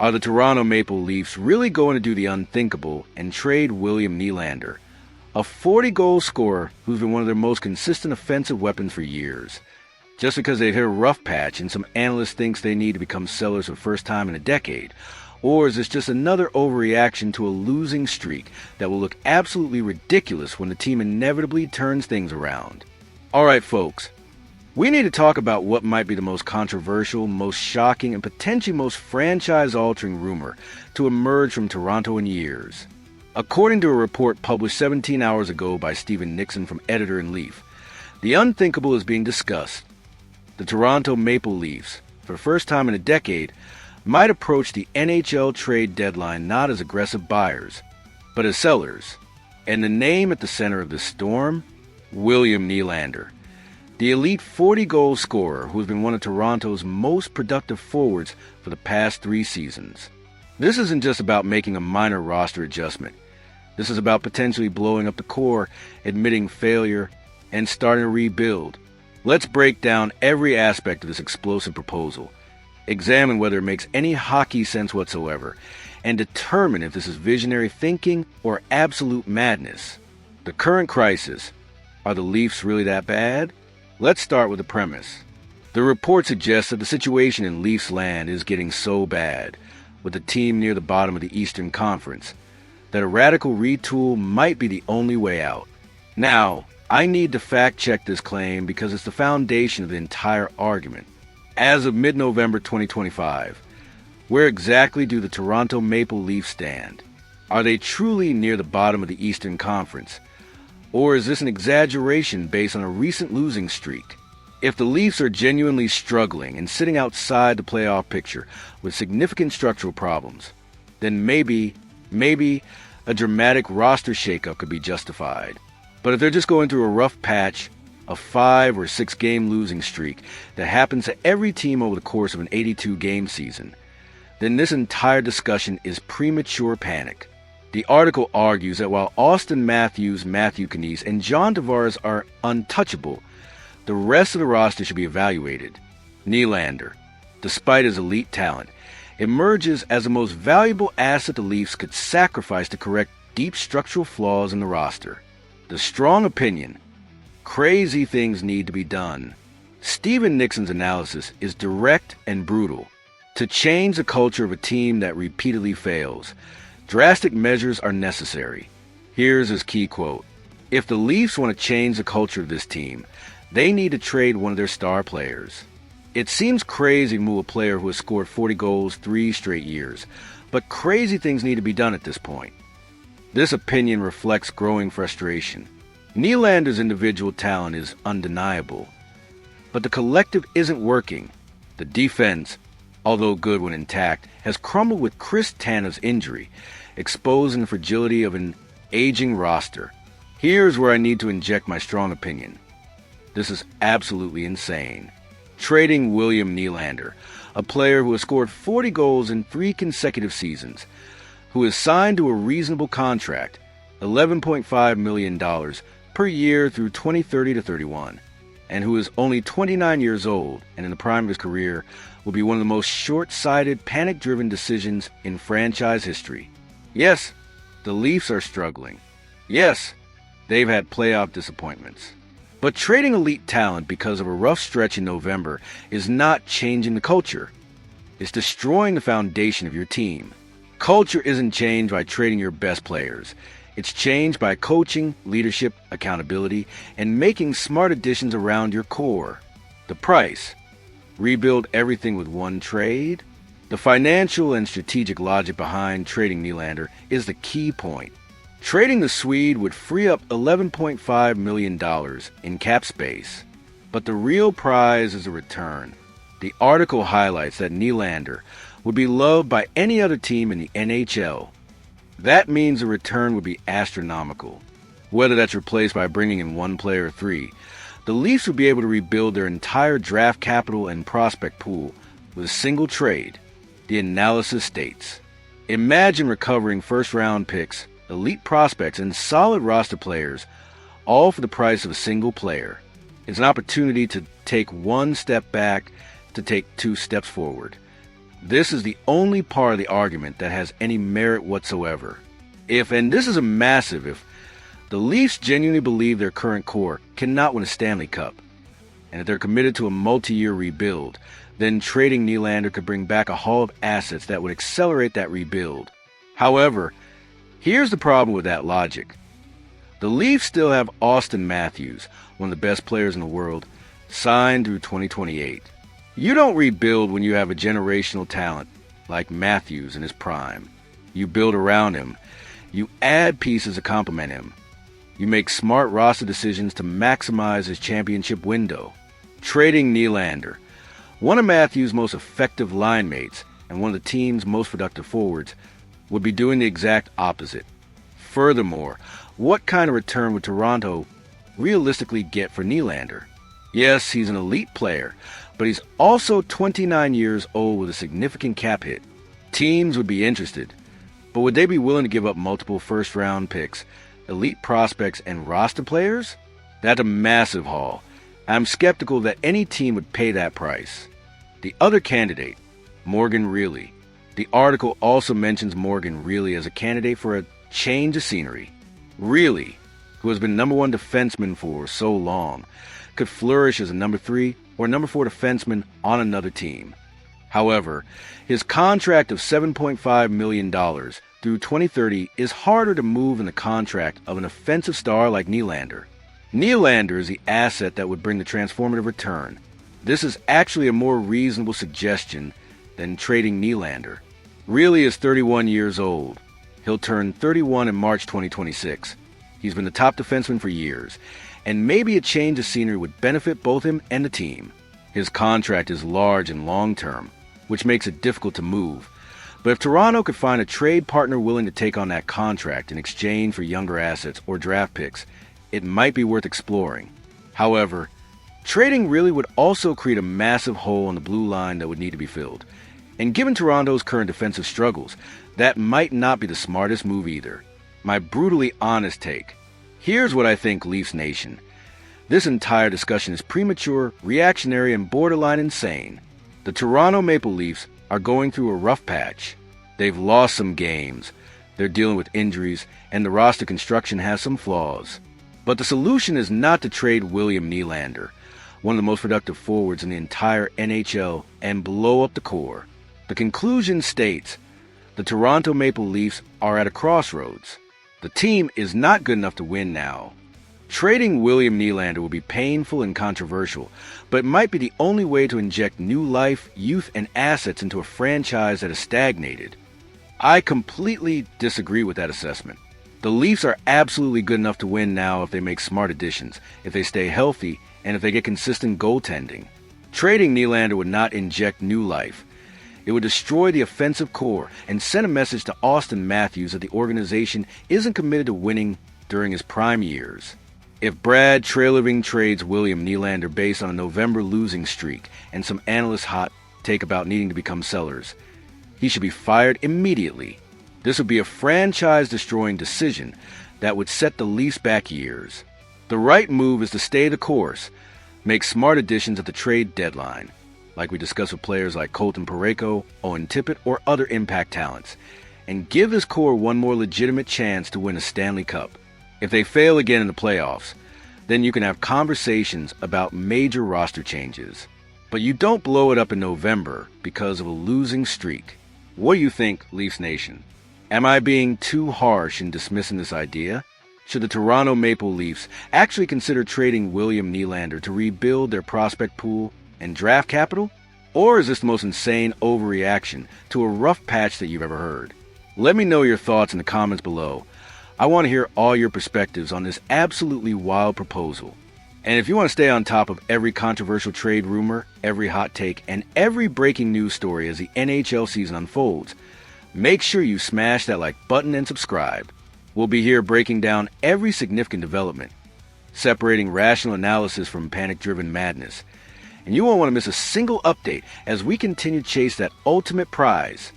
Are the Toronto Maple Leafs really going to do the unthinkable and trade William Nylander, a 40-goal scorer who's been one of their most consistent offensive weapons for years, just because they've hit a rough patch and some analyst thinks they need to become sellers for the first time in a decade? Or is this just another overreaction to a losing streak that will look absolutely ridiculous when the team inevitably turns things around? All right, folks, we need to talk about what might be the most controversial, most shocking, and potentially most franchise-altering rumor to emerge from Toronto in years. According to a report published 17 hours ago by Stephen Nixon from Editor-in-Leaf, the unthinkable is being discussed. The Toronto Maple Leafs, for the first time in a decade, might approach the NHL trade deadline not as aggressive buyers, but as sellers. And the name at the center of this storm? William Nylander. The elite 40-goal scorer who has been one of Toronto's most productive forwards for the past 3 seasons. This isn't just about making a minor roster adjustment. This is about potentially blowing up the core, admitting failure, and starting to rebuild. Let's break down every aspect of this explosive proposal, examine whether it makes any hockey sense whatsoever, and determine if this is visionary thinking or absolute madness. The current crisis. Are the Leafs really that bad? Let's start with the premise. The report suggests that the situation in Leafs land is getting so bad, with the team near the bottom of the Eastern Conference, that a radical retool might be the only way out. Now, I need to fact-check this claim because it's the foundation of the entire argument. As of mid-November 2025, where exactly do the Toronto Maple Leafs stand? Are they truly near the bottom of the Eastern Conference? Or is this an exaggeration based on a recent losing streak? If the Leafs are genuinely struggling and sitting outside the playoff picture with significant structural problems, then maybe a dramatic roster shakeup could be justified. But if they're just going through a rough patch, a 5 or 6 game losing streak that happens to every team over the course of an 82-game season, then this entire discussion is premature panic. The article argues that while Auston Matthews, Matthew Knies, and John Tavares are untouchable, the rest of the roster should be evaluated. Nylander, despite his elite talent, emerges as the most valuable asset the Leafs could sacrifice to correct deep structural flaws in the roster. The strong opinion: crazy things need to be done. Stephen Nixon's analysis is direct and brutal. To change the culture of a team that repeatedly fails, drastic measures are necessary. Here's his key quote: "If the Leafs want to change the culture of this team, they need to trade one of their star players. It seems crazy to move a player who has scored 40 goals 3 straight years, but crazy things need to be done at this point." This opinion reflects growing frustration. Nylander's individual talent is undeniable, but the collective isn't working. The defense, although good when intact, has crumbled with Chris Tane's injury, exposing the fragility of an aging roster. Here's where I need to inject my strong opinion. This is absolutely insane. Trading William Nylander, a player who has scored 40 goals in 3 consecutive seasons, who is signed to a reasonable contract, $11.5 million per year through 2030-31, and who is only 29 years old and in the prime of his career, will be one of the most short-sighted, panic-driven decisions in franchise history. Yes, the Leafs are struggling. Yes, they've had playoff disappointments. But trading elite talent because of a rough stretch in November is not changing the culture. It's destroying the foundation of your team. Culture isn't changed by trading your best players. It's changed by coaching, leadership, accountability, and making smart additions around your core. The price: rebuild everything with one trade? The financial and strategic logic behind trading Nylander is the key point. Trading the Swede would free up $11.5 million in cap space. But the real prize is a return. The article highlights that Nylander would be loved by any other team in the NHL. That means the return would be astronomical. Whether that's replaced by bringing in 1 player or 3, the Leafs would be able to rebuild their entire draft capital and prospect pool with a single trade. The analysis states, imagine recovering first-round picks, elite prospects, and solid roster players, all for the price of a single player. It's an opportunity to take 1 step back to take 2 steps forward. This is the only part of the argument that has any merit whatsoever. If the Leafs genuinely believe their current core cannot win a Stanley Cup, and if they're committed to a multi-year rebuild, then trading Nylander could bring back a haul of assets that would accelerate that rebuild. However, here's the problem with that logic. The Leafs still have Auston Matthews, one of the best players in the world, signed through 2028. You don't rebuild when you have a generational talent like Matthews in his prime. You build around him. You add pieces to complement him. You make smart roster decisions to maximize his championship window. Trading Nylander, one of Matthews' most effective line mates and one of the team's most productive forwards, would be doing the exact opposite. Furthermore, what kind of return would Toronto realistically get for Nylander? Yes, he's an elite player, but he's also 29 years old with a significant cap hit. Teams would be interested, but would they be willing to give up multiple first-round picks, elite prospects, and roster players? That's a massive haul. I'm skeptical that any team would pay that price. The other candidate, Morgan Rielly. The article also mentions Morgan Rielly as a candidate for a change of scenery. Rielly, who has been number one defenseman for so long, could flourish as a number 3 or number 4 defenseman on another team. However, his contract of $7.5 million through 2030 is harder to move than the contract of an offensive star like Nylander. Nylander is the asset that would bring the transformative return. This is actually a more reasonable suggestion than trading Nylander. Rielly is 31 years old. He'll turn 31 in March 2026. He's been the top defenseman for years, and maybe a change of scenery would benefit both him and the team. His contract is large and long-term, which makes it difficult to move. But if Toronto could find a trade partner willing to take on that contract in exchange for younger assets or draft picks, it might be worth exploring. However, trading Rielly would also create a massive hole on the blue line that would need to be filled. And given Toronto's current defensive struggles, that might not be the smartest move either. My brutally honest take. Here's what I think, Leafs Nation. This entire discussion is premature, reactionary, and borderline insane. The Toronto Maple Leafs are going through a rough patch. They've lost some games. They're dealing with injuries, and the roster construction has some flaws. But the solution is not to trade William Nylander, one of the most productive forwards in the entire NHL, and blow up the core. The conclusion states, the Toronto Maple Leafs are at a crossroads. The team is not good enough to win now. Trading William Nylander will be painful and controversial, but it might be the only way to inject new life, youth, and assets into a franchise that is stagnated. I completely disagree with that assessment. The Leafs are absolutely good enough to win now if they make smart additions, if they stay healthy, and if they get consistent goaltending. Trading Nylander would not inject new life. It would destroy the offensive core and send a message to Auston Matthews that the organization isn't committed to winning during his prime years. If Brad Trailerving trades William Nylander based on a November losing streak and some analysts' hot take about needing to become sellers, he should be fired immediately. This would be a franchise-destroying decision that would set the Leafs back years. The right move is to stay the course, make smart additions at the trade deadline, like we discussed with players like Colton Parayko, Owen Tippett, or other impact talents, and give this core one more legitimate chance to win a Stanley Cup. If they fail again in the playoffs, then you can have conversations about major roster changes. But you don't blow it up in November because of a losing streak. What do you think, Leafs Nation? Am I being too harsh in dismissing this idea? Should the Toronto Maple Leafs actually consider trading William Nylander to rebuild their prospect pool and draft capital? Or is this the most insane overreaction to a rough patch that you've ever heard? Let me know your thoughts in the comments below. I want to hear all your perspectives on this absolutely wild proposal. And if you want to stay on top of every controversial trade rumor, every hot take, and every breaking news story as the NHL season unfolds, make sure you smash that like button and subscribe. We'll be here breaking down every significant development, separating rational analysis from panic-driven madness. And you won't want to miss a single update as we continue to chase that ultimate prize,